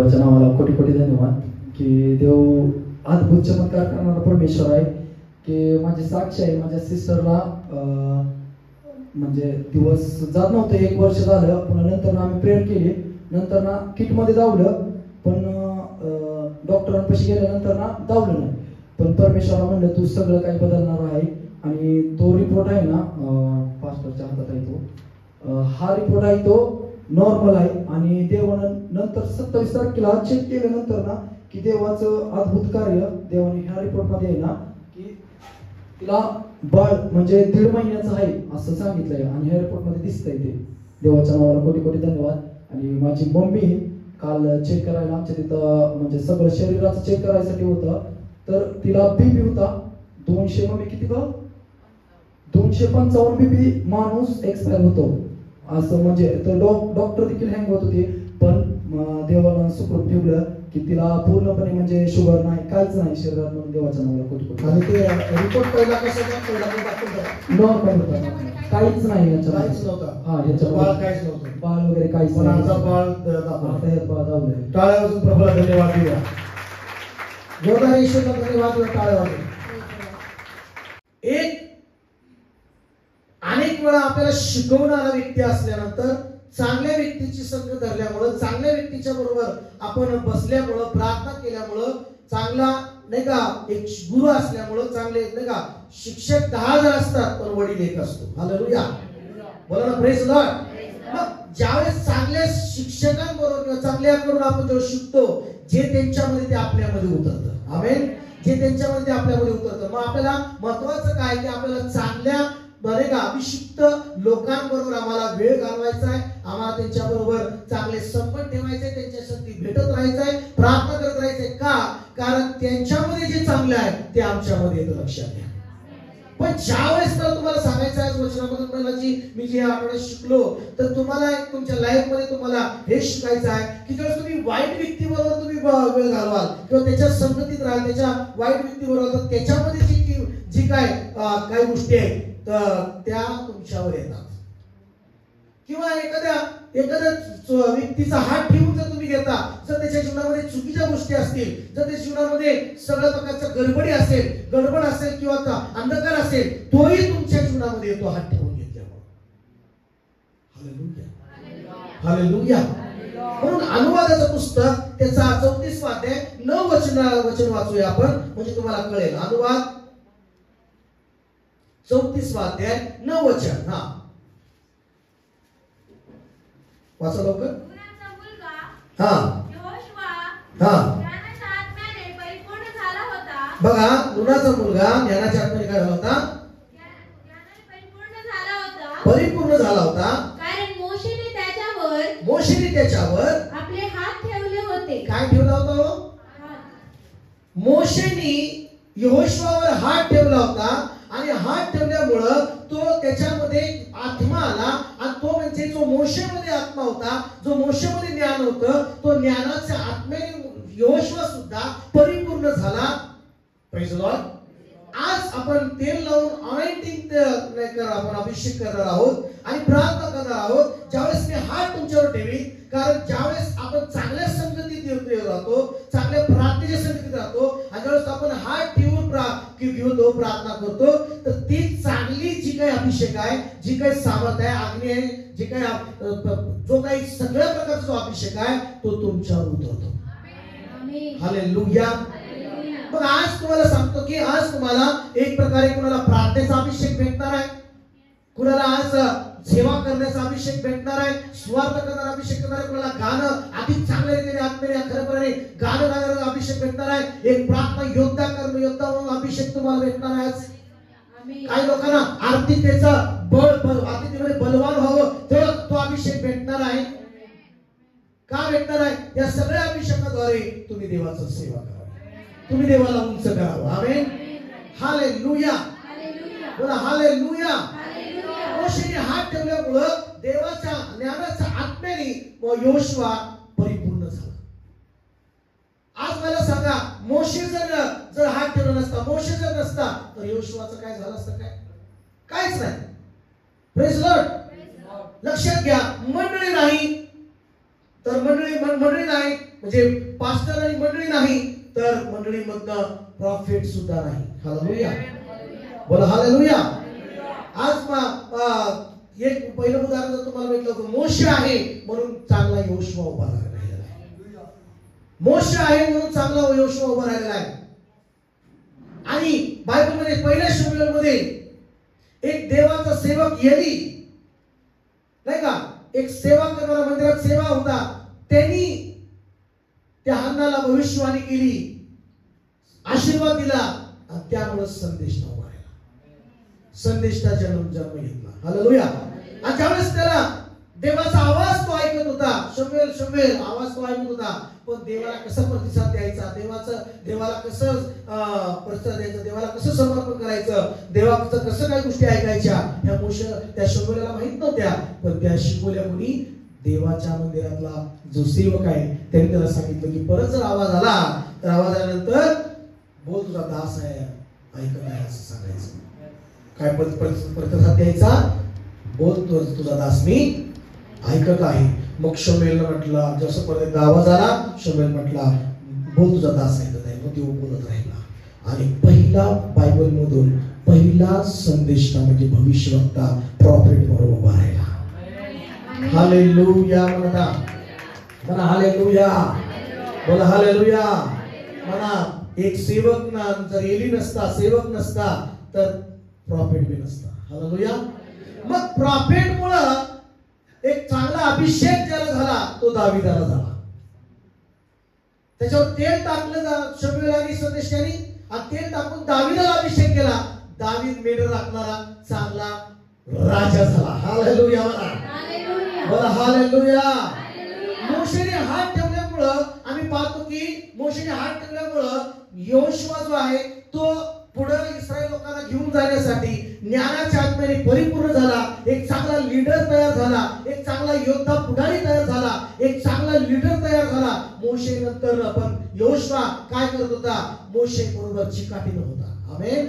देवाच्या नावाला कोटी कोटी धन्यवाद की देव अद्भुत चमत्कार करणारा परमेश्वर आहे की माझी साक्ष आहे. माझ्या सिस्टरला म्हणजे दिवस जात नव्हते, 1 वर्ष झालं. पुन्हा नंतर आम्ही प्रेयर केली, नंतर ना किटमध्ये दावलं, पण डॉक्टरांपाशी गेल्यानंतर ना दावलं नाही. पण परमेश्वराला म्हणलं तू सगळं काही बदलणार आहे. आणि तो रिपोर्ट आहे ना पास्टरच्या हातात आहे तो, हा रिपोर्ट आहे तो नॉर्मल आहे. आणि देवानं नंतर 27 तारखेला चेक केल्यानंतर ना की देवाचं अद्भुत कार्य देवाने ह्या रिपोर्टमध्ये आहे ना की तिला बाळ म्हणजे 1.5 महिन्याचं आहे असं सांगितलंय. आणि ह्या रिपोर्टमध्ये दिसतंय ते. देवाच्या नावाला कोटी कोटी धन्यवाद. आणि माझी मम्मी काल चेक करायला आमच्या तिथं म्हणजे सगळं शरीराचं चेक करायसाठी होतं, तर तिला बीपी होता 200. मम्मी किती ग? 255 बीपी. माणूस एक्सपायर होतो असं म्हणजे. तर डॉक्टर देखील हँग होत होते, पण देवानं सुखरूप ठेवलं की तिला पूर्णपणे म्हणजे शुगर नाही, काहीच नाही शरीरात. म्हणून देवाच्या नावाला कोटी कोटी. आणि ते रिपोर्ट पहिला कसं नॉर्मल होता, काहीच नाही याच्यात, काहीच नव्हतं. हा याच्यात बाळ काहीच नव्हतं, बाळ वगैरे काहीच पण नाही. आमचा बाळ आता यात बाळ दावलंय. टाळ्या वाजून प्रभूला धन्यवाद देऊया. जोरदार ईश्वरला धन्यवाद देऊया टाळ्या वाजून. एक अनेक वेळा आपल्याला शिकवणारा व्यक्ती असल्यानंतर, चांगल्या व्यक्तीची संगत धरल्यामुळं, चांगल्या व्यक्तीच्या बरोबर आपण बसल्यामुळं, प्रार्थना केल्यामुळं, चांगला नाही का एक गुरु असल्यामुळं, चांगले नाही का शिक्षक 10,000 असतात पण वडील एक असतो. हालेलुया, बोला ना, प्रेज लॉर्ड. मग ज्यावेळेस चांगल्या शिक्षकांबरोबर किंवा चांगल्याकडून आपण जेव्हा शिकतो, जे त्यांच्यामध्ये ते आपल्यामध्ये उतरतं. आमेन. जे त्यांच्यामध्ये ते आपल्यामध्ये उतरतं. मग आपल्याला महत्वाचं काय की आपल्याला चांगल्या बरे का अभिषिक्त लोकांबरोबर आम्हाला वेळ घालवायचा आहे, आम्हाला त्यांच्याबरोबर चांगले संबंध ठेवायचे, त्यांच्यासाठी भेटत राहायचंय, प्रार्थना करत राहायचंय. का? कारण त्यांच्यामध्ये जे चांगले आहे ते आमच्यामध्ये येतं. लक्षात घ्या. पण ज्यावेळेस तर तुम्हाला सांगायचं आहे वचनामधून मी जे आठवड्यात शिकलो, तर तुम्हाला तुमच्या लाईफ मध्ये तुम्हाला हे शिकायचं आहे की ज्यावेळेस तुम्ही वाईट व्यक्तीबरोबर तुम्ही वेळ घालवाल किंवा त्याच्या संगतीत राहाल, त्याच्या वाईट व्यक्तीबरोबर, तर त्याच्यामध्ये जी काय गोष्टी आहेत तर त्या तुमच्यावर येतात. किंवा एखाद्या व्यक्तीचा हात ठेवून जर तुम्ही घेता, जर त्याच्या जीवनामध्ये चुकीच्या गोष्टी असतील, जर त्याच्या जीवनामध्ये सगळ्या प्रकारच्या गडबड असेल किंवा अंधकार असेल, तोही तुमच्या जीवनामध्ये येतो हात ठेवून घेतल्यामुळे. Hallelujah, hallelujah. म्हणून अनुवादाचं पुस्तक त्याचा 34 अध्याय 9 वचन वाचूया आपण, म्हणजे तुम्हाला कळेल. अनुवाद 34 अध्याय 9 वचन. हा, वाचा लवकर. हा हा, बघा, नुनाचा मुलगा ज्ञानाच्या आत्म्याने काय झाला होता? परिपूर्ण झाला होता. कारण मोशेने त्याच्यावर आपले हात ठेवले होते. काय ठेवला होता? मोशेने यहोशुआवर हात ठेवला होता. आणि हात ठेवल्यामुळं तो त्याच्यामध्ये आत्मा आला. आणि तो म्हणजे जो मोशेमध्ये आत्मा होता, जो मोशेमध्ये ज्ञान होतं, तो ज्ञानाच्या आत्म्याने यहोशुआ सुद्धा परिपूर्ण झाला. Praise Lord. आज आपण तेल लावून अनॉइंटिंग आपण अभिषेक करणार आहोत आणि प्रार्थना करणार आहोत. ज्यावेळेस मी हात तुमच्यावर ठेवीन, कारण ज्यावेळेस आपण चांगल्या संगतीत राहतो, चांगल्या प्रार्थनेच्या संगतीत राहतो, आणि ज्यावेळेस आपण हात ठेवून घेतो, प्रार्थना करतो, तर ती चांगली जी काही अभिषेक आहे, जी काही सामर्थ्य आहे, अग्नी आहे, जे काही जो काही सगळ्या प्रकारचा जो अभिषेक आहे तो तुमच्यावर उतरतो. हालेलुया. मग आज तुम्हाला सांगतो की आज तुम्हाला एक प्रकारे कुणाला प्रार्थनेचा अभिषेक भेटणार आहे, कुणाला आज सेवा करण्याचा अभिषेक भेटणार आहे, स्वार्थ करणारा अभिषेक करणार आहे, कुणाला गाणं अधिक चांगल्या रीतीने आत्मेने खरंपणाने गाणं गाण्याचा अभिषेक भेटणार आहे, एक प्रार्थना योद्धा म्हणून अभिषेक तुम्हाला भेटणार आहे. काही लोकांना आर्थिकतेचा आर्थिकतेमध्ये बलवान व्हावं तेव्हा तो अभिषेक भेटणार आहे. का भेटणार आहे? या सगळ्या अभिषेकाद्वारे तुम्ही देवाचं सेवा करावी, तुम्ही देवाला उंच करावं. आमेन. हालेलुया, बोला हालेलुया. मोशेने हात ठेवल्यामुळं देवाच्या ज्ञानाच्या आत्म्याने यहोशुआ परिपूर्ण झाला. आज मला सांगा, मोशे जर हात ठेवला नसता, मोशे जर नसता, तर यहोशुआचं काय झालं असतं? काहीच नाही. Praise Lord. लक्षात घ्या, मंडळी नाही तर मंडळी नाही, म्हणजे पास्टर आणि मंडळी नाही, तर मंडळीमधनं प्रॉफिट सुद्धा नाही. हालेलुया, बोला हालेलुया. आज एक पहिलं उदाहरण जर तुम्हाला भेटलं होतं, मोशे आहे म्हणून चांगला योशुआ उभा राहिलेला आहे. मोशे आहे म्हणून चांगला योशुआ उभा राहिलेला आहे. आणि बायबलमध्ये पहिल्या शमूएलमध्ये एक देवाचा सेवक एली, नाही का, एक सेवा करणारा, मंदिरात सेवा होता, त्यांनी त्या हन्नाला भविष्यवाणी केली, आशीर्वाद दिला, आणि त्यामुळे संदेश उभा राहिला. संदेशचा जन्म घेतला. हालेलुया. आणि ज्यावेळेस त्याला देवाचा आवाज तो ऐकत होता, शमूएल शमूएल आवाज तो ऐकत होता, पण देवाला कसा प्रतिसाद द्यायचा, देवाला कसं प्रतिसाद द्यायचं, देवाला कसं समर्पण करायचं, देवाचं कसं काही गोष्टी ऐकायच्या, ह्या मोशे त्या शमूएलला माहित नव्हत्या. पण त्या शिकवल्या कोणी? देवाच्या मंदिरातला जो सेवक आहे त्यांनी त्याला सांगितलं की परत जर आवाज आला तर आवाज आल्यानंतर बोल तुझा दास आहे, ऐकत आहे असं सांगायचं. काय प्रतिसाद द्यायचा? बोल तुझा दास मी ऐकत आहे. मग शमूएलनं म्हटलं, जसं परत आवाज आला, शमूएल म्हटला बोल तुझा दास ऐकत आहे. मग तो बोलत राहिला. आणि पहिला बायबल मधून पहिला संदेश म्हणजे भविष्यवक्ता, प्रॉफिट म्हणून उभा राहिला. हालेलुया म्हणा, म्हणा हालेलुया, बोला हालेलुया म्हणा. एक सेवक ना जर एली नसता, सेवक नसता, तर प्रॉफिट बी नसता. हालेलुया. मग प्रॉफिट मुळे एक चांगला अभिषेक ज्याला झाला तो दाविदाला झाला. त्याच्यावर तेल टाकलं शमूएल आणि संदेशाने, आणि तेल टाकून दाविदाला अभिषेक केला. दावीद मेढ राखणारा चांगला राजा झाला. हालेलुया म्हणा, बोला हालेलुया. मोशेने हात ठेवल्यामुळं आम्ही पाहतो की मोशेने हात ठेवल्यामुळं योशुआ जो आहे तो पुढे इस्रायल लोकांना घेऊन जाण्यासाठी ज्ञानाच्या आत्म्याने परिपूर्ण झाला, एक चांगला लीडर तयार झाला, एक चांगला योद्धा पुढारी तयार झाला, एक चांगला लीडर तयार झाला. मोशे नंतर पण योशुआ काय करत होता? मोशे बरोबर चिकाटीनं होता. आमेन.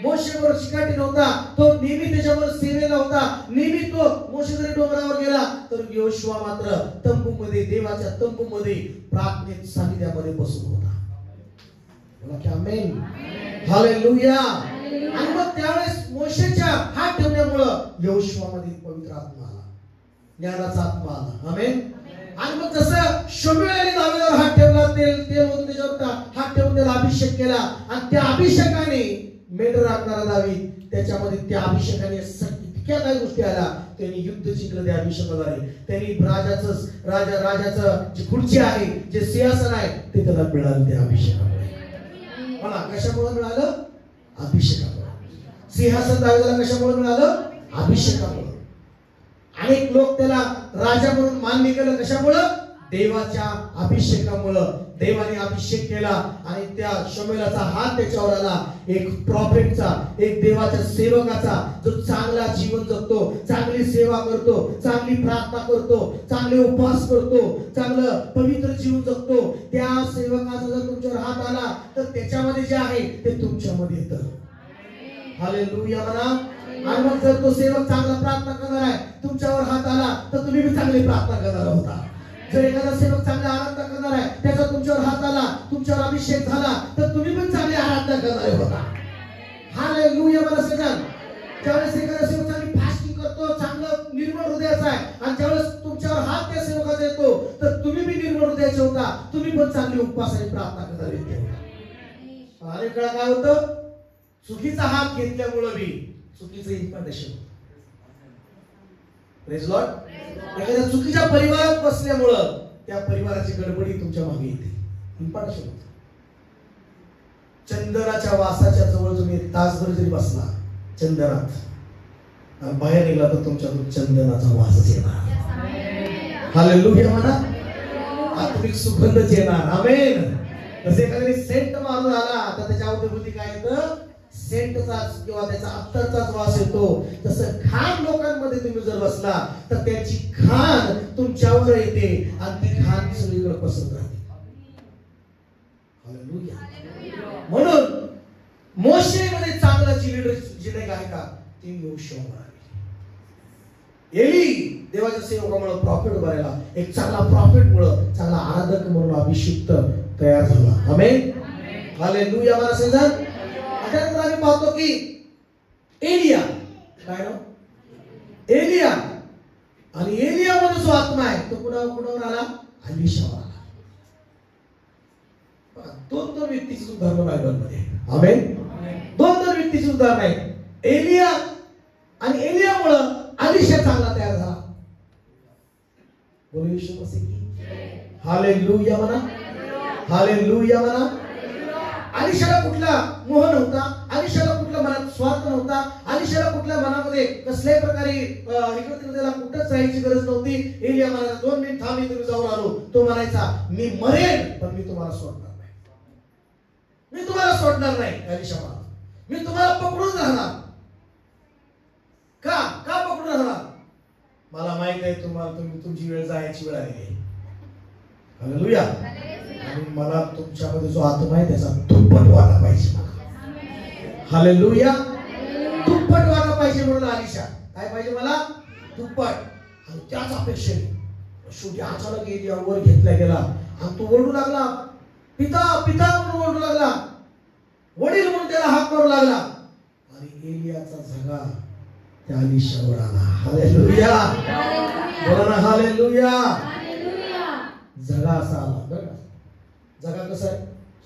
मोशे बरोबर चिकाटी नव्हता, तो नेहमी त्याच्यावर सेवेला होता. नेहमी तो मोशे जरी डोंगरावर गेला तर योशुआ मात्र तंबूमध्ये, देवाच्या तंबूमध्ये प्रार्थनेत सानिध्यामध्ये बसून होता. बोला की आमेन, हालेलुया. आणि मग त्यावेळेस मोशेच्या हात ठेवण्यामुळं योशुआमध्ये पवित्र आत्मा आला, ज्ञानाचा आत्मा आला. आमेन. आणि मग जसं शमूएलने दाविदावर हात ठेवला, तेल होतं त्याच्यावर हात ठेवून त्याला अभिषेक केला, आणि त्या अभिषेकाने मेढ राखणारा दावीद, त्याच्यामध्ये त्या अभिषेकाने इतक्या काही गोष्टी आल्या. त्यांनी युद्ध जिंकलं त्या अभिषेकाद्वारे. त्यांनी राजाचं जी खुर्ची आहे, जे सिंहासन आहे, ते त्याला मिळालं त्या अभिषेकामुळे. मला कशामुळे मिळालं? अभिषेकामुळे. सिंहासन दाविदाला कशामुळे मिळालं? अभिषेकामुळे. अनेक लोक त्याला राजा म्हणून मान्य केलं. कशामुळं? देवाच्या अभिषेकामुळं. देवाने अभिषेक केला आणि त्या शमूएलाचा हात त्याच्यावर आला. एक प्रॉफिटचा, एक देवाच्या सेवकाचा, जो चांगला जीवन जगतो, चांगली सेवा करतो, चांगली प्रार्थना करतो, चांगले उपवास करतो, चांगलं पवित्र जीवन जगतो, त्या सेवकाचा जर तुमच्यावर हात आला तर त्याच्यामध्ये जे आहे ते तुमच्यामध्ये येतं. हालेलुया म्हणा. आणि मग जर तो सेवक चांगला प्रार्थना करणार आहे, तुमच्यावर हात आला तर तुम्ही बी चांगली प्रार्थना करणार होता. जर एखादा सेवक चांगली आराधना करणार आहे, त्याचा तुमच्यावर हात आला, तुमच्यावर अभिषेक झाला, तर तुम्ही पण चांगली आराधना करणार होता. हालेलुया मला सगळं. ज्यावेळेस एखादा सेवक चांगली फास्टिंग करतो, चांगलं निर्मळ हृदयाचा आहे, आणि ज्यावेळेस तुमच्यावर हात त्या सेवकाचा येतो, तर तुम्ही बी निर्मळ हृदयाचे होता, तुम्ही पण चांगली उपवास आणि प्रार्थना करणार होता. अनेक वेळा काय होतं? चुकीचा हात घेतल्यामुळे बी चुकीचं इम्पार्टेशन. Praise Lord. एखाद्या चुकीच्या परिवारात बसल्यामुळं त्या परिवाराची गडबडी तुमच्या मागे येते. इम्पार्टेशन. चंदनाच्या वासाच्या जवळ तुम्ही तासभर जरी बसला चंदनात, आणि बाहेर निघला तर तुमच्याकडून चंदनाचा वासच येणार. हालेलुया म्हणा. आत्मिक सुगंधच येणार. आमेन. जसे एखाद्याने सेंट मारून आला तर त्याच्या अवतीभोवती काय येतं? सेंटचाच किंवा त्याचा अत्तरचाच वास येतो. तसं घाण लोकांमध्ये तुम्ही जर बसला तर त्याची घाण तुमच्यावर येते, आणि ती घाण सगळीकडे पसरत राहते. हालेलुया. म्हणून मोशेमध्ये चांगला लीडर जी नाही आहे का, ती योशुआ. एली देवाच्या सेवकामुळे प्रॉफिट भरायला, एक चांगला प्रॉफिट मुळे, चांगला आराधक म्हणून अभिषिक्त तयार झाला. आमेन. हालेलुया. मला समजा त्यानंतर आम्ही पाहतो की एलिया, काय नाव? एलिया. आणि एलियामध्ये जो आत्मा आहे तो कुणावर आला? अलिशावर आला. दोन व्यक्तीची उदाहरण बायबलमध्ये. आमेन. दोन व्यक्तीची उदाहरण आहे. एलिया आणि एलियामुळे अलिशा चांगला तयार झाला. बोलू येशू मसीह की हालेलुया म्हणा. हालेलुया म्हणा. अलिशाला कुठला मोह नव्हता, अलिशाला कुठला मनात स्वार्थ नव्हता, अलिशाला कुठल्या मनामध्ये कसल्याही प्रकारे इकडे तिकडे कुठंच जायची गरज नव्हती. एलिया म्हणाला 2 मिनिट थांब, मी तुम्ही जाऊन आलो. तो म्हणायचा मी मरेन पण मी तुम्हाला सोडणार नाही, मी तुम्हाला सोडणार नाही. अलिशा म्हणाला मी तुम्हाला पकडून राहणार. का पकडून राहणार? मला माहित आहे तुम्हाला तुमची वेळ जायची वेळ आहे. हालेलुया. आणि मला तुमच्यामध्ये जो आत्मा आहे त्याचा दुप्पट वाटा पाहिजे. हालेलुया. दुप्पट वाटा पाहिजे म्हणून अलिशा काय पाहिजे मला? दुप्पट. आणि त्याच अपेक्षेने शेवटी अचानक एलिया वर घेतला गेला आणि तो ओरडू लागला, पिता पिता म्हणून ओरडू लागला, वडील म्हणून त्याला हाक मारू लागला. आणि एलियाचा झगा त्या अलिशावर आला. हालेलुया. बोला ना हालेलुया. झगा असा आला. बरं का, झगा कसा आहे?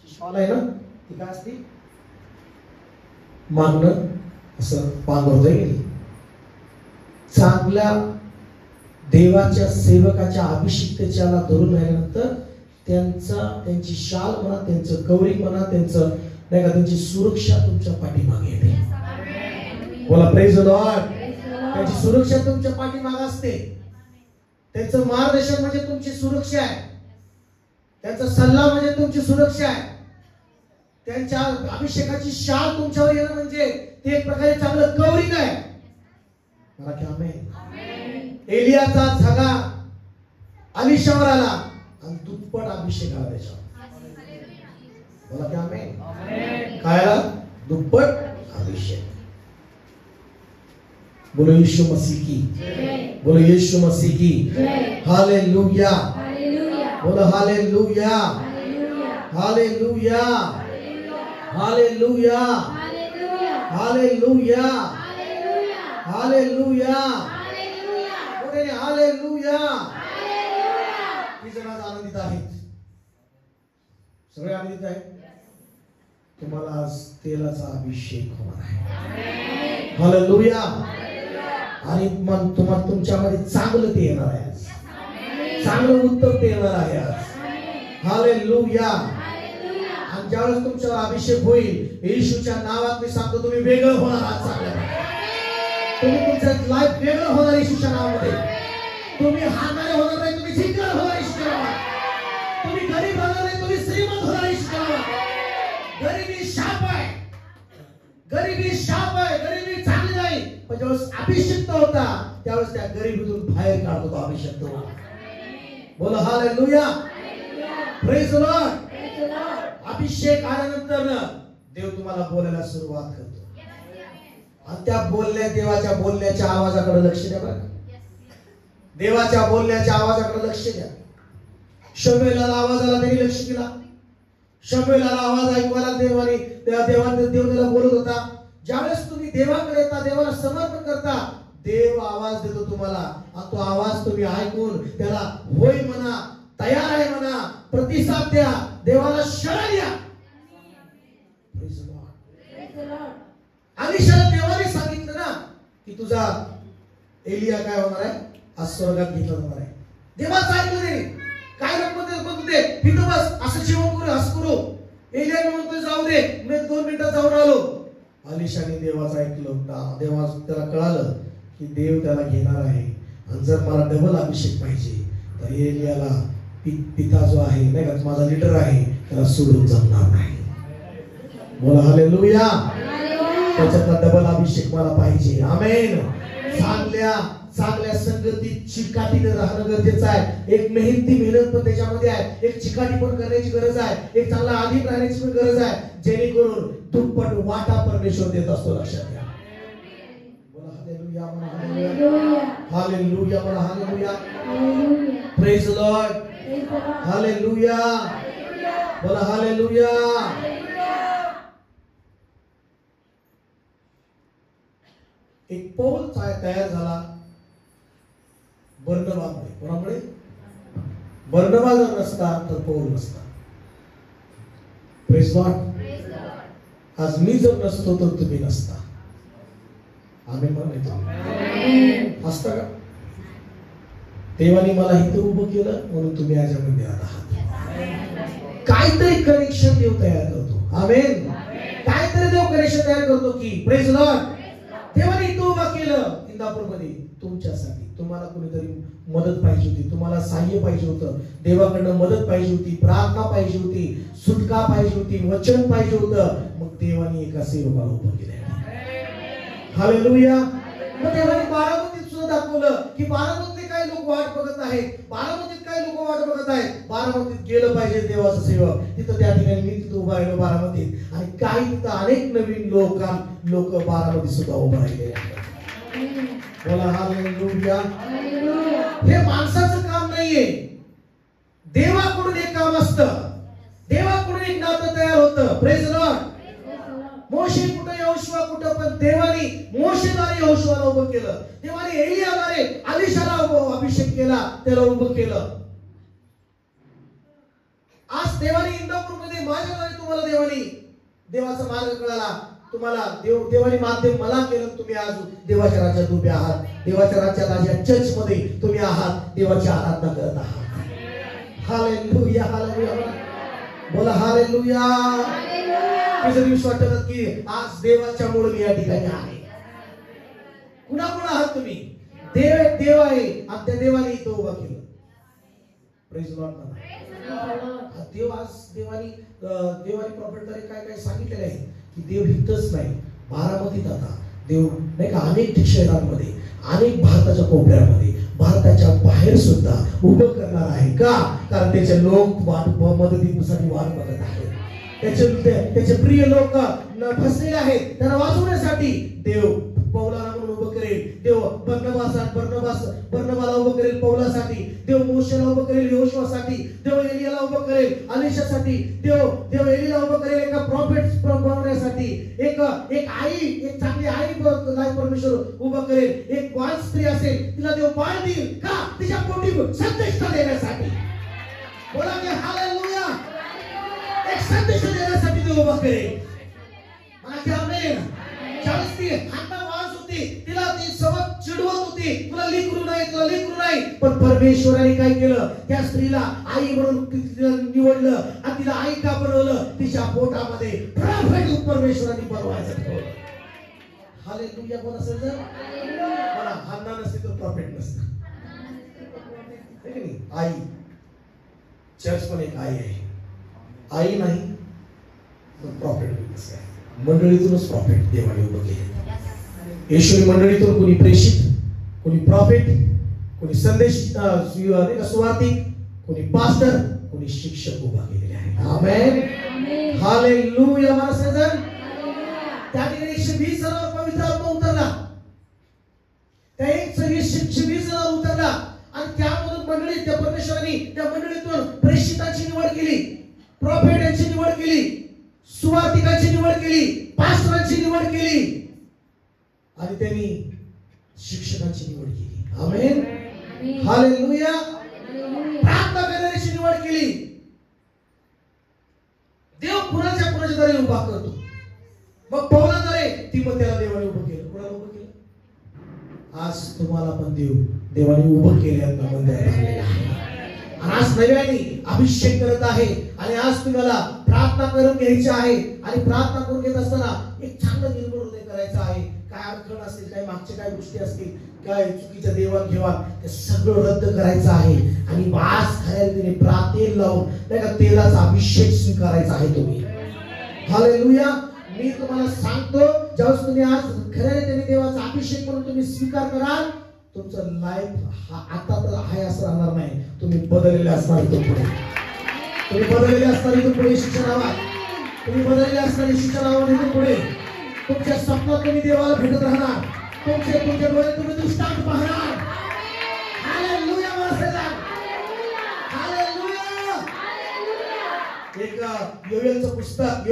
शॉल आहे ना, ती काय असते? मागणं असं पांघरता येईल. चांगल्या देवाच्या सेवकाच्या अभिषिक्तेच्याला धरून राहिल्यानंतर त्यांची शाल म्हणा, त्यांचं कवरिंग म्हणा, त्यांचं नाही का, त्यांची सुरक्षा तुमच्या पाठीमागे येते. बोला प्रेज द लॉर्ड. त्यांची सुरक्षा तुमच्या पाठीमागे असते. त्यांचं मार्गदर्शन म्हणजे तुमची सुरक्षा आहे. त्यांचा सल्ला म्हणजे तुमची सुरक्षा आहे. त्यांच्या अभिषेकाची शाल तुमच्यावर येणं म्हणजे ते एक प्रकारे चांगलं कवरिंग आहे. मला की आमेन. एलियाचा झगा अलिशावर आला आणि दुप्पट अभिषेक आला त्याच्यावर. मला की आमेन. काय आला? दुप्पट अभिषेक. बोलो यीशु मसीह की. बोलो यीशु मसीह की. हालेलुया. बोलो hallelujah. Hallelujah. Hallelujah. Hallelujah. Hallelujah. बोले हालेलुया. किती जण आज आनंदित आहेत? सगळे आनंदित आहेत. तुम्हाला आज तेलाचा अभिषेक होणार आहे. हालेलुया. आणि मग तुम्हाला तुमच्यामध्ये चांगलं ते येणार आहे. चांगलं उत्तर ते येणार आहे आज. हालेलुया. आणि ज्यावेळेस तुमच्यावर अभिषेक होईल येशूच्या नावात मी सांगतो तुम्ही वेगळं होणार आज. चांगलं तुम्ही तुमचं लाईफ वेगळं होणार येशूच्या नावामध्ये. तुम्ही हारणारे होणार नाही, तुम्ही जिंकणार होणार येशूच्या नावात. तुम्ही गरीब होणार नाही, तुम्ही श्रीमंत होणार येशूच्या नावात. गरिबी शाप आहे, गरिबी शाप आहे, गरिबी चांगली नाही. पण ज्यावेळेस अभिषिक्त होता त्यावेळेस त्या गरिबीतून बाहेर काढतो तो अभिषिक्त. बोला हालेलुया. Praise the Lord. अभिषेक आल्यानंतर देव तुम्हाला बोलायला सुरुवात करतो. आणि त्या देवाच्या बोलण्याच्या आवाजाकडे लक्ष द्या. बरं, देवाच्या बोलण्याच्या आवाजाकडे लक्ष द्या. शमूएलला आवाजाला त्यांनी लक्ष दिला. शमूएलला आवाज ऐकवायला देव त्याला बोलत होता. ज्यावेळेस तुम्ही देवाकडे येता, देवाला समर्पण करता, देव आवाज देतो तुम्हाला. आणि तो आवाज तुम्ही ऐकून त्याला होय म्हणा, तयार आहे म्हणा, प्रतिसाद द्या, देवाला शरण द्या. अलिशाला देवाने सांगितलं ना की तुझा एलिया काय होणार आहे? आज स्वर्गात घेतला जाणार आहे. देवाचं ऐकलं नाही. काय नको ते तिथं बस, असं जेवण करू, असं करू. एलिया म्हणतो जाऊ दे, मी 2 मिनिटात जाऊन आलो. अलिशाने देवाचं ऐकलं. देवा त्याला कळालं की देव त्याला घेणार आहे. आणि जर मला डबल अभिषेक पाहिजे तर एलियाला पिता जो आहे नाही का, माझा लीडर आहे, त्याला सोडून जमणार नाही. बोला हालेलुया. त्याच्यातला डबल अभिषेक मला पाहिजे. आमेन. चांगल्या संगतीत चिकाटीने राहणं गरजेचं आहे. एक मेहनत पण त्याच्यामध्ये आहे. एक चिकाटी पण करण्याची गरज आहे. एक चांगला आधीन राहण्याची पण गरज आहे, जेणेकरून दुप्पट वाटा परमेश्वर देत असतो. लक्षात घ्या. बोला हालेलुया. हालेलुया, बोला hallelujah. Hallelujah. Praise the Lord. Praise the Lord. Hallelujah, बोला हालेलुया. एक पौल तयार झाला बर्नबामुळे. कोणामुळे? बर्नबा जर नसता तर पौल नसता. Praise Lord. Praise the Lord. आज मी जर नसतो तर तुम्ही नसता. आम्ही म्हणतो Amen. असता का? देवाने मला इथं उभं केलं म्हणून तुम्ही याच्यामध्ये आहात. काहीतरी कनेक्शन देव तयार करतो. आमेन. काहीतरी देव कनेक्शन तयार करतो की प्रेज लॉर्ड. देवाने इथं उभं केलं इंदापूरमध्ये तुमच्यासाठी. तुम्हाला कोणीतरी मदत पाहिजे होती, तुम्हाला सहाय्य पाहिजे होतं, देवाकडनं मदत पाहिजे होती, प्रार्थना पाहिजे होती, सुटका पाहिजे होती, वचन पाहिजे होतं. मग देवाने एका सेवकाला उभं केलं. हालेलुया. मग देवाने बारामतीत सुद्धा दाखवलं की बारामतीतले काही लोक वाट बघत आहेत, बारामतीत काही लोक वाट बघत आहेत. बारामतीत गेलं पाहिजे देवाचं सेवक. तिथं त्या ठिकाणी मी तिथं उभा राहिलो बारामतीत, आणि काही तिथं अनेक नवीन लोक बारामतीत सुद्धा उभं राहिले. बोला हालेलुया. Hallelujah. हे माणसाचं काम नाहीये, देवाकडून एक काम असतं. देवाकडून एक नातं तयार होतं. Praise Lord. मोशे कुठं, यहोशुआ कुठं, पण देवाने मोशेद्वारे यहोशुआला उभं केलं. देवाने एलियाद्वारे अलिशाला अभिषेक केला, त्याला उभं केलं. आज देवाने इंदापूरमध्ये माझ्याद्वारे तुम्हाला देवाचा मार्ग कळाला. तुम्हाला देवाने माध्यम मला केलं. तुम्ही आज देवाच्या राज्यात उभे आहात. देवाच्या राज्यात आज या चर्च मध्ये तुम्ही आहात, देवाची आराधना करत आहात. हालेलुया, हालेलुया, बोला हालेलुया. तुझं दिवस वाटत की आज देवाच्या मुळे मी या ठिकाणी आहे. कुणाकुणा आहात तुम्ही? देव आहे आणि त्या देवाने इथं उभा केलं. Praise Lord. देवाने प्रॉफिटद्वारे काय सांगितलेलं आहे की देव इथंच नाही, बारामतीत आता देव नाही का अनेक शहरांमध्ये, अनेक भारताच्या कोपऱ्यामध्ये, भारताच्या बाहेर सुद्धा उभं करणार आहे. का? कारण त्याचे लोक मदतीसाठी वाट बघत आहेत. त्याचे प्रिय लोक फसलेले आहेत, त्यांना वाचवण्यासाठी देव पौलाला म्हणून उभं करेल. देव बर्नबाला उभं करेल पौलासाठी. देव मोशेला उभं करेल यहोशुआसाठी. देव एलियाला उभं करेल अलिशासाठी. देव एलियाला उभं करेल एका प्रॉफिट बनवण्यासाठी. एक आई, एक चांगली आई परमेश्वर उभं करेल. एक बाळ स्त्री असेल, तिला देव बाळ देईल. का? तिच्या पोटी संदेश देण्यासाठी. बोला की हालेलुया. एक संदेश देण्यासाठी देव उभं करेल. मला की आमेन. ज्यावेळेस ती हाता वाज होती, तिला ती सबक चिडवत होती, तुला लेकरू नाही. पण परमेश्वराने काय केलं? त्या स्त्रीला आई म्हणून तिला निवडलं आणि तिला आई का बनवलं? तिच्या पोटामध्ये प्रॉफिट परमेश्वराने बनवायचं ठेवलं. हालेलुया. कोण असेल तर मला हाना नसते तर प्रॉफिट नसतं. आई, चर्च पण एक आई आहे. आई नाही पण प्रॉफिट विटनेस आहे. मंडळीतूनच प्रॉफिट देवाने उभं केले. येशूने मंडळीतून कोणी प्रेषित, कोणी प्रॉफिट, कोणी संदेश सुवार्तिक, कोणी पास्टर, कोणी शिक्षक उभा केलेले आहे. आमेन. हालेलुया. मला सजन त्या ठिकाणी 120 जणांवर पवित्र आत्मा उतरला. त्या 120 जणांवर उतरला आणि त्यामधून मंडळी, त्या परमेश्वराने त्या मंडळीतून प्रेषितांची निवड केली, प्रॉफिट यांची निवड केली, सुवार्तिकांची निवड केली, पास्टरांची निवड केली आणि त्यांनी शिक्षकांची निवड केली. आमेन. हालेलुया. प्रार्थना करण्याची निवड केली. देव कुणाच्या द्वारे उभा करतो. मग पौलाद्वारे तिमोथेला देवाने उभं केलं. कुणाला उभं केलं? आज तुम्हाला पण देवाने उभं केलं. आज नव्याने अभिषेक करत आहे आणि आज तुम्हाला प्रार्थना करून घ्यायची आहे. आणि प्रार्थना करून घेत असताना एक चांगलं निर्मळ हृदय करायचं आहे. काय अडचण असेल, काय मागच्या काय गोष्टी असतील, काय चुकीच्या देवाणघेवाण, ते सगळं रद्द करायचं आहे आणि वास खायला तेल लावून नाही का तेलाचा अभिषेक स्वीकारायचा आहे तुम्ही. हालेलुया. मी तुम्हाला सांगतो, ज्यावेळेस तुम्ही आज खऱ्याने देवाचा अभिषेक म्हणून तुम्ही स्वीकार कराल, तुमचं लाईफ आता तर आहे असं राहणार नाही. तुम्ही बदललेले असणार इथून पुढे. तुम्ही बदललेले असणार इथून पुढे शिक्षणावर. तुम्ही बदललेले असणार शिक्षणावर इथून पुढे. तुमच्या स्वप्नात तुम्ही देवाला भेटत राहणार. तुमच्या डोळे तुम्ही दृष्टांत पाहणार. एक योएलचं पुस्तक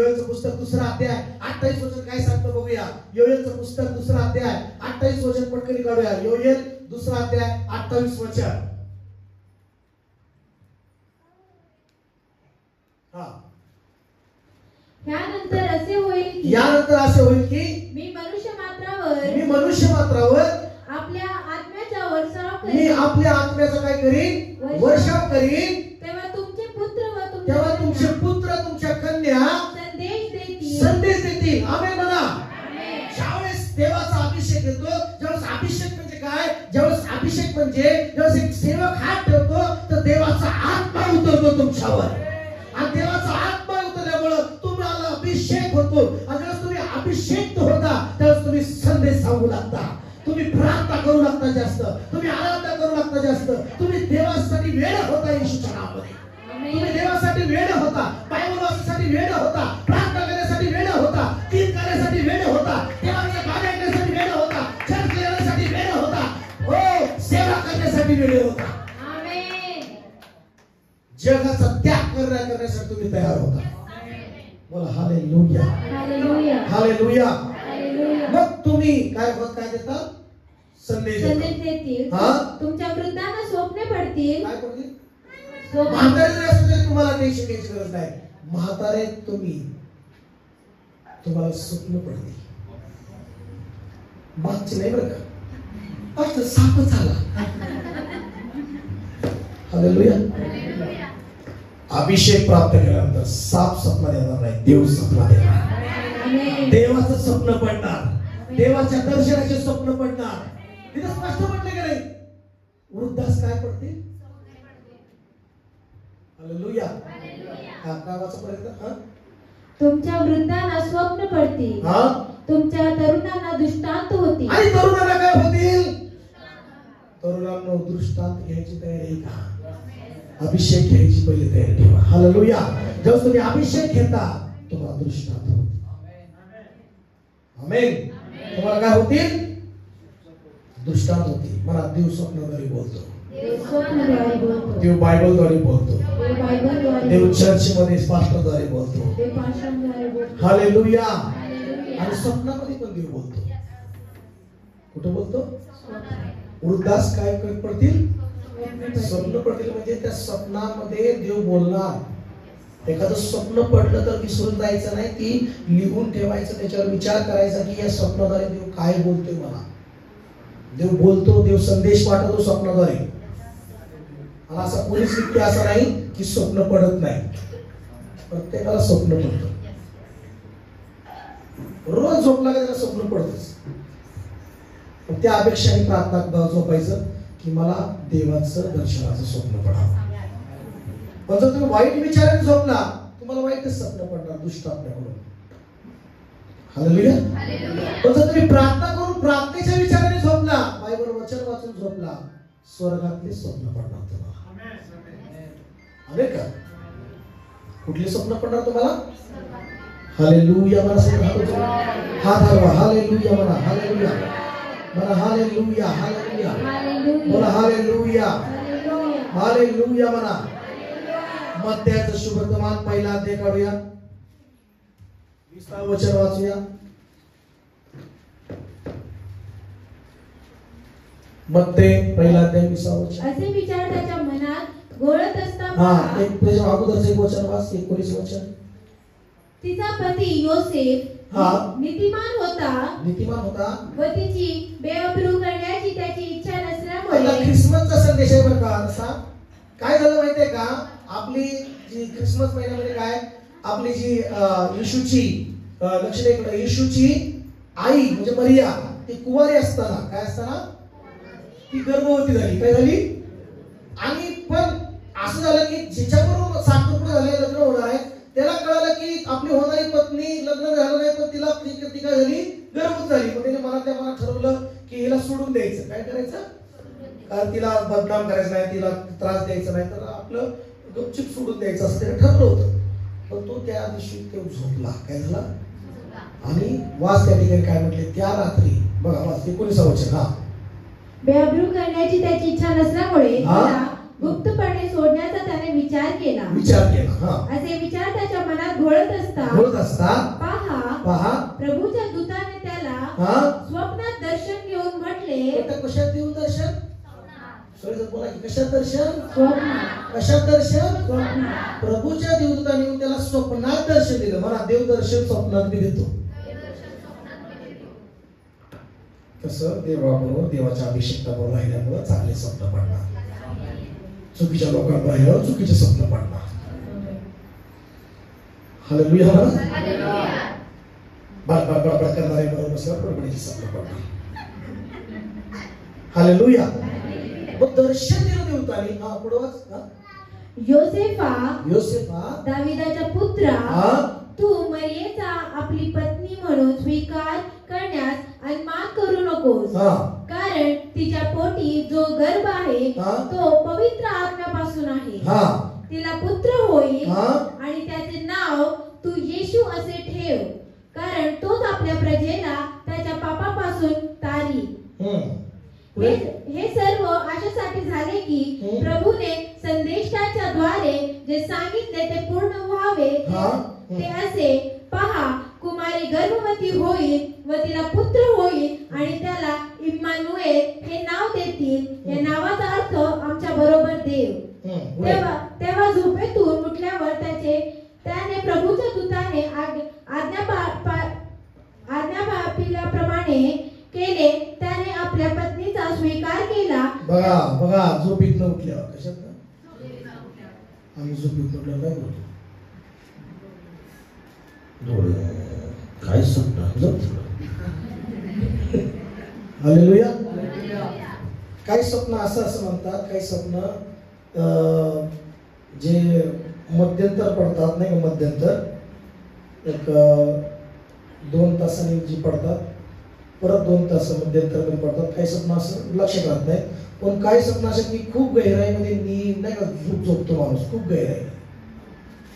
2रा अध्याय 28 वचन काय सांगतं बघूया. योएलचं पुस्तक 2रा अध्याय 28 वचन पटकन काढूया. योएल 2रा अध्याय 28 वचन. यानंतर असे होईल की मी मनुष्य मात्रावर आपल्या आत्म्याचा काय करीन? वर्षाव करीन. तेव्हा तुमचे पुत्र तुमच्या कन्या संदेश देतील. आमेन म्हणा. ज्यावेळेस देवाचा अभिषेक येतो, ज्यावेळेस अभिषेक म्हणजे काय? ज्यावेळेस अभिषेक म्हणजे ज्यावेळेस एक सेवक हात ठेवतो तर देवाचा आत्मा उतरतो तुमच्यावर, आणि देवाचा आत्मा उतरल्यामुळे तुम्हाला अभिषेक होतो. आणि ज्यावेळेस तुम्ही अभिषेक होता त्यावेळेस तुम्ही संदेश सांगू लागता, तुम्ही प्रार्थना करू लागता जास्त, तुम्ही आराधना करू लागता जास्त, तुम्ही देवासाठी वेळ होता. येशूच्या नावामध्ये तुम्ही देवासाठी वेळ होता, बायबल वाचण्यासाठी वेळ होता, प्रार्थना करण्यासाठी वेळ होता, गीत करण्यासाठी वेळ होता, देवाचं गाणं ऐकण्यासाठी वेळ होता, चर्च करण्यासाठी वेळ होता, हो सेवा करण्यासाठी वेळ होता. आमेन. जगाचा त्याग करण्यासाठी तुम्ही तयार होता. बोला हालेलुया. हालेलुया. हालेलुया. हालेलुया. मग तुम्ही काय देता? संदेश देतील. तुमच्या वृद्धांना स्वप्ने पडतील. काय पडतील? म्हातारे असू दे, तुम्हाला टेन्शन घ्यायची गरज नाही. म्हातारे तुम्हाला स्वप्न पडतील. मागचे नाही बरं का, फक्त सापच आला. हालेलुया. अभिषेक प्राप्त केल्यानंतर साप स्वप्न देणार नाही, देव स्वप्न देणार. देवाचं स्वप्न पडणार, देवाच्या दर्शनाचे स्वप्न पडणार. तिथे स्पष्ट म्हटलं की नाही, वृद्धास काय पडते? हालेलुया. काय वाचपर्यंत? तुमच्या वृद्धांना स्वप्न पडतील, तुमच्या तरुणांना दृष्टांत होतील. आणि तरुणांना काय होतील? तरुणांना दृष्टांत घ्यायची तयारी आहे का? अभिषेक घ्यायची पहिली तयारी ठेवा. हालेलुया. जेव्हा तुम्ही अभिषेक घेता तुम्हाला दृष्टांत होतील. आमेन. तुम्हाला काय होतील? दृष्टांत होतील. मला देव स्वप्नाद्वारे बोलतो, देव बायबलद्वारे बोलतो, देव चर्चमध्ये पास्टरद्वारे बोलतो. हालेलुया. आणि स्वप्नामध्ये पण देव बोलतो. कुठं बोलतो? वृद्धास काय पडतील? स्वप्न पडतील. म्हणजे त्या स्वप्नामध्ये देव बोलणार. एखादं स्वप्न पडलं तर विसरून जायचं नाही, ती लिहून ठेवायचं, त्याच्यावर विचार करायचा की या स्वप्नाद्वारे देव काय बोलतोय मला. देव बोलतो, देव संदेश पाठवतो स्वप्नाद्वारे. आणि असा कोणीच व्यक्ती असा नाही की स्वप्न पडत नाही. प्रत्येकाला स्वप्न पडतं. रोज झोपला का त्याला स्वप्न पडतच. पण त्या अपेक्षाने प्रार्थना झोपायचं की मला देवाचं दर्शनाचं स्वप्न पडावं. पण जर तुम्ही वाईट विचाराने झोपला तुम्हाला वाईटच स्वप्न पडणार, दुष्ट आपल्याकडून. हालेलुया. पण जर तुम्ही प्रार्थना करून प्रार्थनेच्या विचाराने झोपला, बायबल वचन वाचून झोपला, स्वर्गातले स्वप्न पडणार तुम्हाला. आमेन का? कुठले स्वप्न पडणार तुम्हाला? हालेलुया. मला हात हलवा. हालेलुया म्हणा. हालेलुया म्हणा. हालेलुया. हालेलुया बोला. हालेलुया. हालेलुया म्हणा. मत्त्याचं शुभवर्तमान पहिला अध्याय काढूया, 20 वचन वाचूया. मत्ते पहिला अध्याय 20 वचन. असे विचार त्याच्या मनात घोळत असताना एक त्याच्या अगोदरचं एक वचन वाच, 19 वचन. तिचा पती योसेफ नीतिमान होता व तिची बेअब्रू करण्याची त्याची इच्छा नसल्यामुळे. ख्रिसमसचा संदेश आहे बरं का. असा काय झालं माहितीये का, आपली जी ख्रिसमस महिन्यामध्ये काय, आपली जी येशूची लक्षणे, येशूची आई म्हणजे मरिया, ती कुवारी असताना काय असताना ती गर्भवती झाली. काय झाली? आणि पण असं झालं की जिच्याबरोबर साखरपुडा झाले, लग्न होणार आहे, त्याला कळालं की आपली होणारी पत्नी लग्न झालं नाही, पण तिला ती काय झाली? गर्भवती झाली. मग त्याने मनातल्या मनात ठरवलं की हिला सोडून द्यायचं. काय करायचं? कारण तिला बदनाम करायचं नाही, तिला त्रास द्यायचा नाही, तर आपलं गपचूप सोडून द्यायचं असं त्याने ठरलं होतं. पण तो त्या दिवशी तो झोपला. काय झाला? आणि वाच त्या ठिकाणी काय म्हटले, त्या रात्री बघा वाच 19 वचन. बेअब्रू करण्याची त्याची इच्छा नसल्यामुळे हा. तिला गुप्तपणे सोडण्याचा त्याने विचार केला. हा असे विचार त्याच्या मनात घोळत बोलत असता पहा प्रभूच्या दूताने त्याला हा स्वप्नात दर्शन घेऊन म्हटले. आता कशात देऊन दर्शन? सॉरी बोला की कशात दर्शन? स्वप्नात. कशात दर्शन? स्वप्नात. प्रभूच्या देवदूताने येऊन त्याला स्वप्नात दर्शन दिलं. मला देव दर्शन स्वप्नात बी देतो. कसं देवाबरोबर देवाच्या अभिषेकाबरोबर राहिल्यामुळे चांगले स्वप्न पडणार, चुकीच्या लोकांबरोबर चुकीचे स्वप्न पडणार. हालेलुया. बडबड करणारे बरोबर बसल्यावर बडबडीचे स्वप्न पडणार. हालेलुया. मग दर्शन दिलं देवताने. हा पुढे वाच. योसेफा दाविदाचा पुत्रा, हा तू मरियेचा आपली पत्नी म्हणून स्वीकार करण्यास अनमान करू नकोस. हा कारण तिच्या पोटी जो गर्भ आहे हा. तो पवित्र आत्म्यापासून आहे. हा तिला पुत्र होईल हा. आणि त्याचे नाव तू येशू असे ठेव, कारण तोच आपल्या प्रजेला त्याच्या पापापासून तारी. हे सर्व अशासाठी झाले की प्रभूने संदेष्टाच्या द्वारे जे सांगितले ते पूर्ण व्हावे. ते असे, पहा कुमारी गर्भवती होईल व तिला पुत्र होईल आणि त्याला इम्मानुएल हे नाव देतील. या नावाचा अर्थ आमच्या बरोबर देव. तेव्हा झोपेतून उठल्यावर त्याने प्रभूच्या दूताने आज्ञापिल्याप्रमाणे केले. त्याने आपल्या पत्नीचा स्वीकार केला. बघा झोपीत न उठल्यावर कशात आम्ही झोपीत उठल्यावर काय करतो? काय स्वप्न? हालेलुया. काही स्वप्न असं म्हणतात, काही स्वप्न जे मध्यंतर पडतात नाही का, मध्यंतर एक 2 तासांनी जी पडतात, परत 2 तास मध्यंतरमध्ये पडतात. काही स्वप्न असं लक्षात राहत नाही. पण काही स्वप्न असं की खूप गहिराईमध्ये नाही का झोपतो माणूस, खूप गहिराई,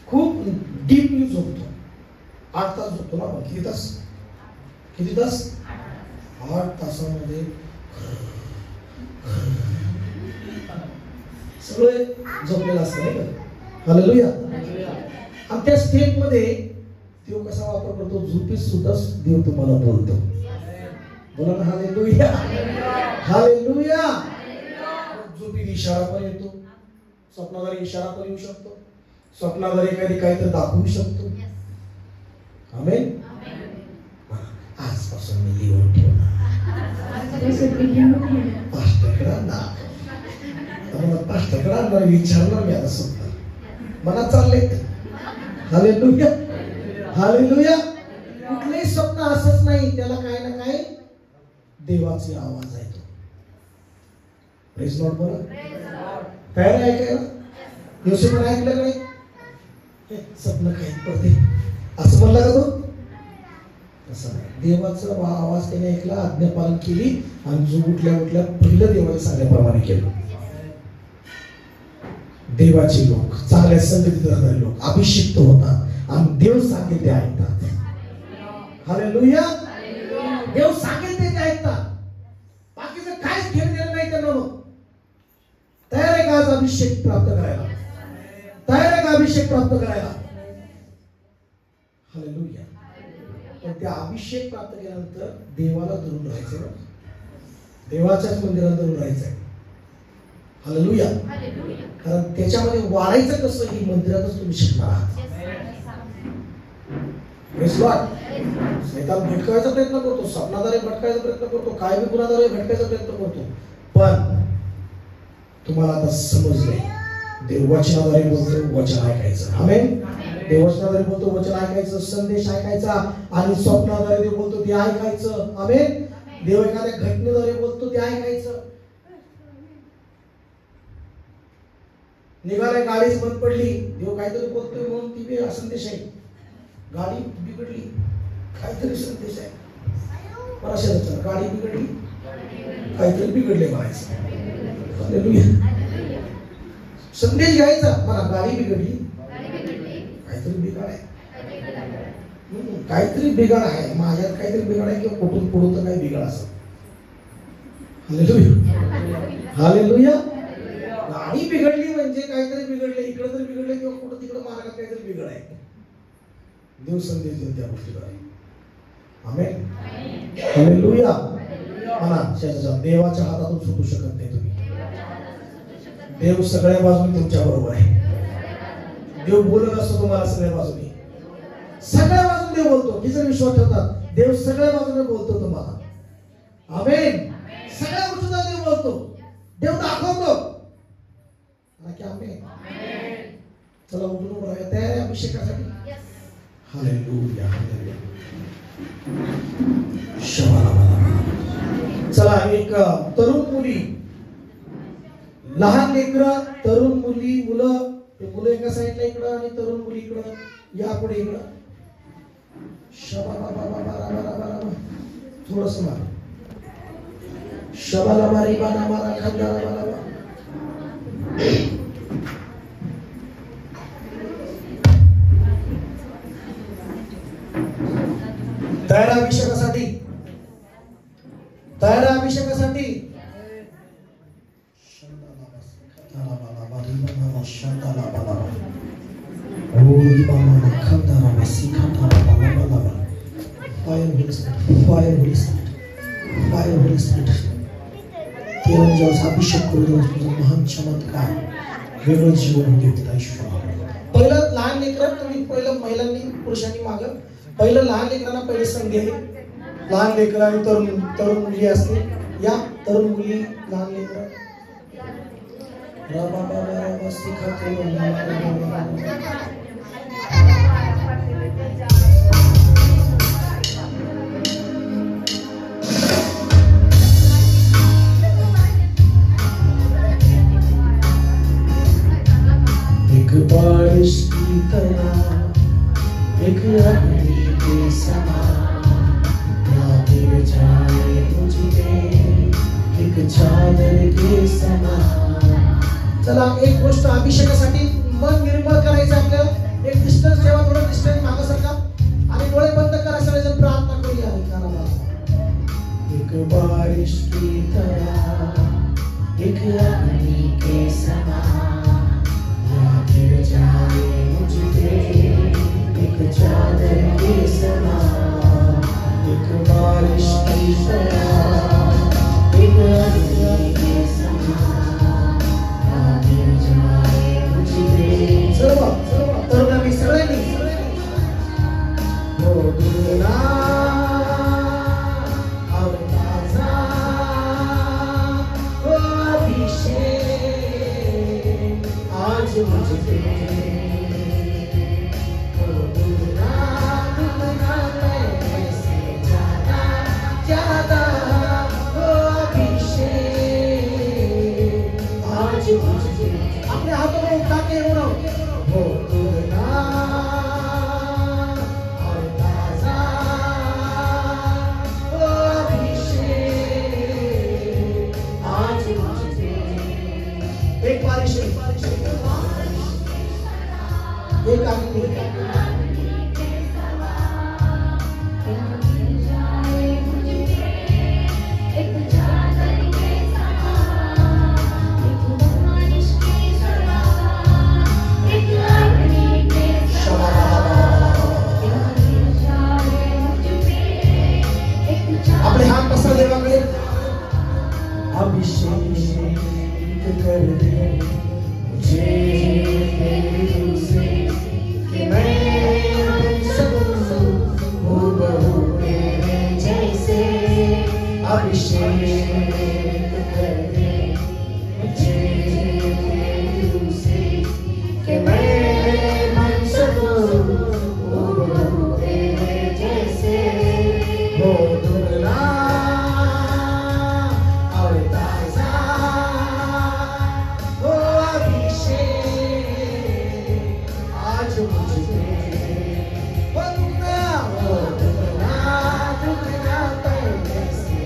खूप डीपली झोपतो. 8 तास झोपतो ना आपण. किती तास? 8 तासामध्ये सगळे झोपलेलं असतं नाही का. हालेलुया. आणि त्या स्टेट मध्ये देव कसा वापर करतो? झोपीत सुद्धा देव तुम्हाला बोलतो. बोला ना हालेलुया. हालेलुया. झोपीत इशारा पण येतो, स्वप्नाद्वारे इशारा पण येऊ शकतो, स्वप्नाद्वारे एखादी काहीतरी दाखवू शकतो. आमेन. आजपासून मी लिहून ठेवणार. पास्टरकडे विचारणार मी आता स्वप्न मनात चालले. हालेलुया. हालेलुया. कुठलंही स्वप्न असंच नाही, त्याला काही ना काही देवाचे आवाज आहे. तो प्रेज लॉर्ड. बोला तयार आहे ऐकायला? योसेफने ऐकलं का नाही? स्वप्न काही पडते असं म्हणलं का तो? तसं नाही. देवाचा आवाज त्याने ऐकला, आज्ञापालन केली आणि जो उठल्या पहिलं देवाने सांगल्याप्रमाणे केलं. देवाचे लोक, चांगल्या संगतीत राहणारे लोक अभिषिक्त होतात आणि देव सांगेल ते ऐकतात. हालेलुया. देव सांगेल ते ऐकतात. बाकीचं काहीच घेणं देणं नाही त्यांना. मग तयार आहे का आज अभिषेक प्राप्त करायला? तयार आहे का अभिषेक प्राप्त करायला? हालेलुया. पण त्या अभिषेक प्राप्त केल्यानंतर देवाला धरून राहायचं, देवाच्याच मंदिरात धरून राहायचंय. हालेलुया. कारण त्याच्यामध्ये वाढायचं कसं ही मंदिरातच तुम्ही शिकणार आहात. शैतान भटकायचा प्रयत्न करतो, स्वप्नाद्वारे भटकायचा प्रयत्न करतो, काय बी गुणाद्वारे भटकायचा प्रयत्न करतो. पण तुम्हाला आता समजलंय, देव वचनाद्वारे बोलतो, वचन ऐकायचं. आमेन. देव वचनाद्वारे बोलतो, वचन ऐकायचं, संदेश ऐकायचा. आणि स्वप्नाद्वारे देव बोलतो ते ऐकायचं. आमेन. देव एखाद्या घटनेद्वारे बोलतो ते ऐकायचं. निघाले, गाडीच बंद पडली, देव काहीतरी बोलतोय म्हणून ती बी संदेश आहे. गाडी बिघडली, काहीतरी संदेश आहे. गाडी बिघडली, काहीतरी बिघडले म्हणायचं. संदेश घ्यायचा. मला गाडी बिघडली, काहीतरी बिघाड आहे, काहीतरी बिघाड आहे माझ्यात, काहीतरी बिघाड आहे किंवा कुठून पुढं तर काही बिघाड असं. Hallelujah hallelujah. गाडी बिघडली म्हणजे काहीतरी बिघडले, इकडे तरी बिघडले किंवा कुठं तिकडे मार्गात काहीतरी बिघड आहे. देव संदेश देऊन त्या गोष्टीला. आमेन. हालेलुया. म्हणा शेजारच्या, देवाच्या हातातून सुटू शकत नाही तुम्ही. देव सगळ्या बाजूने तुमच्या बरोबर आहे. देव बोलत असतो तुम्हाला सगळ्या बाजूने. सगळ्या बाजूने देव बोलतो. ही जर विश्वास ठेवतात, देव सगळ्या बाजूने बोलतो तुम्हाला. आमेन. सगळ्या गोष्टींना देव बोलतो, देव दाखवतो. आमेन. चला उठून उभं राहा. तयार आहे अभिषेकासाठी? Hallelujah hallelujah. चला एक तरुण मुली, लहान लेकरं, तरुण मुली, मुलं, मुलं एका साईडला इकडं आणि तरुण मुली इकडं. या पुढे इकडं. थोडस मार. शबाला मारी बाना मारा खांदारा बाला. तयार अभिषेकासाठी? तयार अभिषेकासाठी? अभिषेक करून महान चमत्कार वेगळं जीवन पहिलं लहान लेकरं तुम्ही पहिलं महिलांनी पुरुषांनी मागं पहिलं लहान लेकरांना पहिले संधी आहे. लहान लेकरं आणि तरुण मुली असते. या तरुण मुली लहान लेकरं एक बारिश की तरह, एक अग्नि के समान गिर जाए मुझे, एक चादर के समान. चला एक गोष्ट अभिषेकासाठी मन निर्मळ करायचं आपल्याला. एक डिस्टन्स ठेवा, थोडं डिस्टन्स मागं सरका आणि डोळे बंद करा. सगळेजण प्रार्थना करूया. एक बारिश की तरह, एक अग्नि के समान गिर जाए मुझे, एक चादर के समान, एक बारिश की तरह, एक अग्नि के समान गिर जाए मुझे. सर्व तरुणांनी सगळ्यांनी हो दुला और ताजा हो अभिषेक आज मुझे. अपने हाथों में उठा के हो और ताजा अभिषेक आज मुझे. एक बारिश एक आदमी अपने हाथ पसंद देवाकडे. अभिषेक कर दे मुझे तुझसे कि मैं बन सकूं हूबहू तेरे जैसे. अभिषेक कर दे मुझे तुझसे कि मैं बन सकूं हूबहू तेरे जैसे. हो दुला और ताजा हो अभिषेक आज मुझे. हो दुला पहले से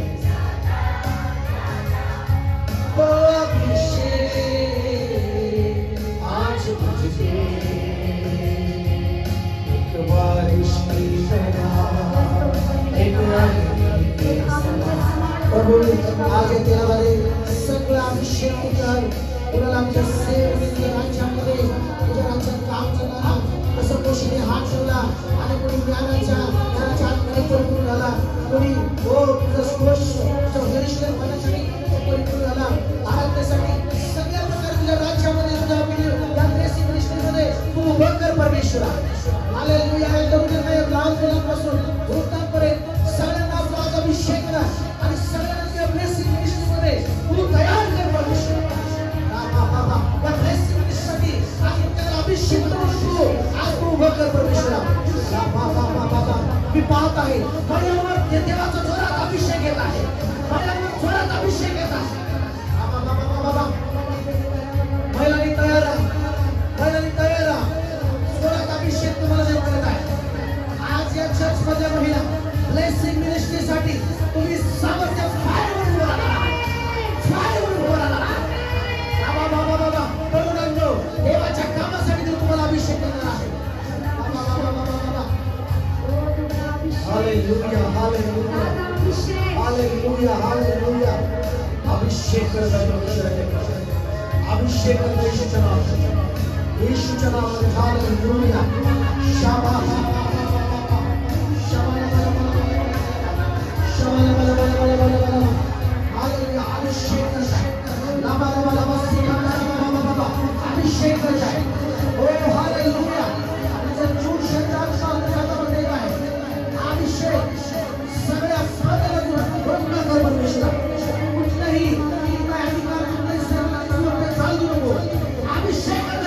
प्रभू आज या तेलामध्ये सगळं अभिषेक कर. कुणाला आमच्या सेवेमध्ये राज्यामध्ये तुझ्या राज्यात काम करणारा असं कोणीने हात ठेवला आणि कोणी ज्ञानाच्या आतमध्ये परिपूर्ण झाला, कोणी हो तुझं स्पर्श तुझं वरिष्ठपणासाठी परिपूर्ण झाला, आराधनेसाठी सगळ्या प्रकारे तुझ्या राज्यामध्ये तुझ्या या ग्रेसी मिनिस्ट्रीमध्ये तू उभं कर परमेश्वरा. हालेलुया. लहान मुलांपासून वृद्धांपर्यंत सगळ्यांना आपला अभिषेक करा आणि सगळ्यांना तुझ्या ब्लेसिंग मिनिस्ट्रीमध्ये तू तयार कर परमेश्वरा. या ब्लेसिंग मिनिस्ट्रीसाठी आज त्याला अभिषेक करून तू आज तू उभं कर परमेश्वरा. मी पाहत आहे माझ्यावर देवाचा जोरात अभिषेक येत आहे, माझ्यावर जोरात अभिषेक येत आहे. महिलांनी तयार राहा, महिलांनी तयार राहा. जोरात अभिषेक तुम्हाला देत करत आहे. आज या चर्च मधल्या महिला ब्लेसिंग मिनिस्ट्रीसाठी तुम्ही सामर्थ्य फायरवरून उभा राहा, फायरवरून उभा राहा. तरुणांनो देवाच्या कामासाठी तुम्हाला अभिषेक करणार आहे. Hallelujah, hallelujah, hallelujah, hallelujah. अभिषेक करत आहे, अभिषेक करत आहे येशूच्या नावात, येशूच्या नावात. हालेलुया. शाबा हालेलुया. अभिषेक करत आहे, अभिषेक करत आहे. हो हालेलुया. अभिषेक सगळ्या पूर्ण कर परमेश्वरा. कुठलाही अधिकार कुठलाही चालू नको. अभिषेक करत